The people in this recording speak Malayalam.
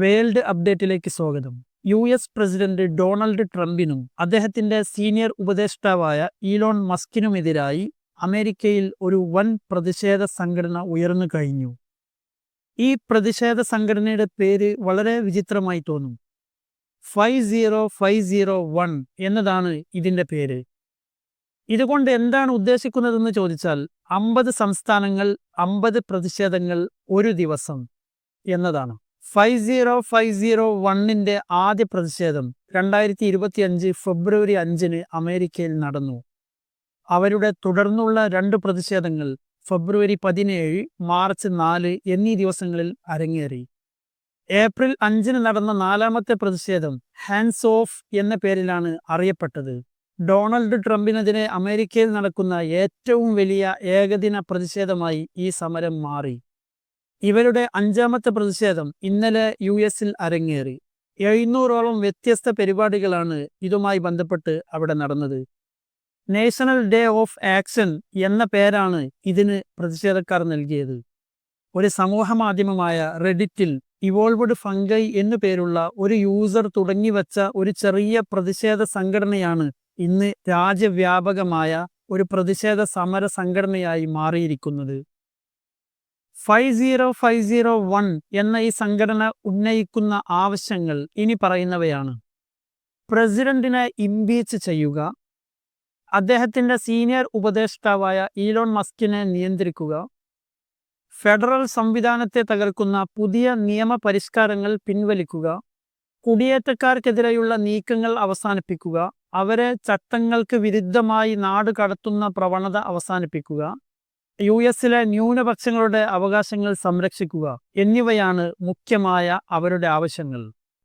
വേൾഡ് അപ്ഡേറ്റിലേക്ക് സ്വാഗതം. US പ്രസിഡന്റ് ഡൊണാൾഡ് ട്രംപിനും അദ്ദേഹത്തിന്റെ സീനിയർ ഉപദേഷ്ടാവായ ഈലോൺ മസ്കിനുമെതിരായി അമേരിക്കയിൽ ഒരു വൻ പ്രതിഷേധ സംഘടന ഉയർന്നു കഴിഞ്ഞു. ഈ പ്രതിഷേധ സംഘടനയുടെ പേര് വളരെ വിചിത്രമായി തോന്നും. 50501 എന്നതാണ് ഇതിന്റെ പേര്. ഇതുകൊണ്ട് എന്താണ് ഉദ്ദേശിക്കുന്നതെന്ന് ചോദിച്ചാൽ 50 സംസ്ഥാനങ്ങൾ, 50 പ്രതിഷേധങ്ങൾ, ഒരു ദിവസം എന്നതാണ്. 50501ന്റെ ആദ്യ പ്രതിഷേധം 2025 ഫെബ്രുവരി 5 അമേരിക്കയിൽ നടന്നു. അവരുടെ തുടർന്നുള്ള 2 പ്രതിഷേധങ്ങൾ ഫെബ്രുവരി 17, മാർച്ച് 4 എന്നീ ദിവസങ്ങളിൽ അരങ്ങേറി. ഏപ്രിൽ 5 നടന്ന 4ാമത്തെ പ്രതിഷേധം ഹാൻഡ്സ് ഓഫ് എന്ന പേരിലാണ് അറിയപ്പെട്ടത്. ഡൊണാൾഡ് ട്രംപിനെതിരെ അമേരിക്കയിൽ നടക്കുന്ന ഏറ്റവും വലിയ ഏകദിന പ്രതിഷേധമായി ഈ സമരം മാറി. ഇവരുടെ 5ാമത്തെ പ്രതിഷേധം ഇന്നലെ US-ൽ അരങ്ങേറി. 700ഓളം വ്യത്യസ്ത പരിപാടികളാണ് ഇതുമായി ബന്ധപ്പെട്ട് അവിടെ നടന്നത്. നാഷണൽ ഡേ ഓഫ് ആക്ഷൻ എന്ന പേരാണ് ഇതിന് പ്രതിഷേധക്കാർ നൽകിയത്. ഒരു സമൂഹ മാധ്യമമായ റെഡിറ്റിൽ ഇവോൾവ്ഡ് ഫംഗൈ എന്നു പേരുള്ള ഒരു യൂസർ തുടങ്ങിവച്ച ഒരു ചെറിയ പ്രതിഷേധ സംഘടനയാണ് ഇന്ന് രാജ്യവ്യാപകമായ ഒരു പ്രതിഷേധ സമര സംഘടനയായി മാറിയിരിക്കുന്നത്. 50501 എന്ന ഈ സംഘടന ഉന്നയിക്കുന്ന ആവശ്യങ്ങൾ ഇനി പറയുന്നവയാണ്: പ്രസിഡന്റിനെ ഇംപീച്ച് ചെയ്യുക, അദ്ദേഹത്തിന്റെ സീനിയർ ഉപദേഷ്ടാവായ ഈലോൺ മസ്കിനെ നിയന്ത്രിക്കുക, ഫെഡറൽ സംവിധാനത്തെ തകർക്കുന്ന പുതിയ നിയമ പരിഷ്കാരങ്ങൾ പിൻവലിക്കുക, കുടിയേറ്റക്കാർക്കെതിരെയുള്ള നീക്കങ്ങൾ അവസാനിപ്പിക്കുക, അവരെ ചട്ടങ്ങൾക്ക് വിരുദ്ധമായി നാട് കടത്തുന്ന പ്രവണത അവസാനിപ്പിക്കുക, US-ലെ ന്യൂനപക്ഷങ്ങളുടെ അവകാശങ്ങൾ സംരക്ഷിക്കുക എന്നിവയാണ് മുഖ്യമായ അവരുടെ ആവശ്യങ്ങൾ.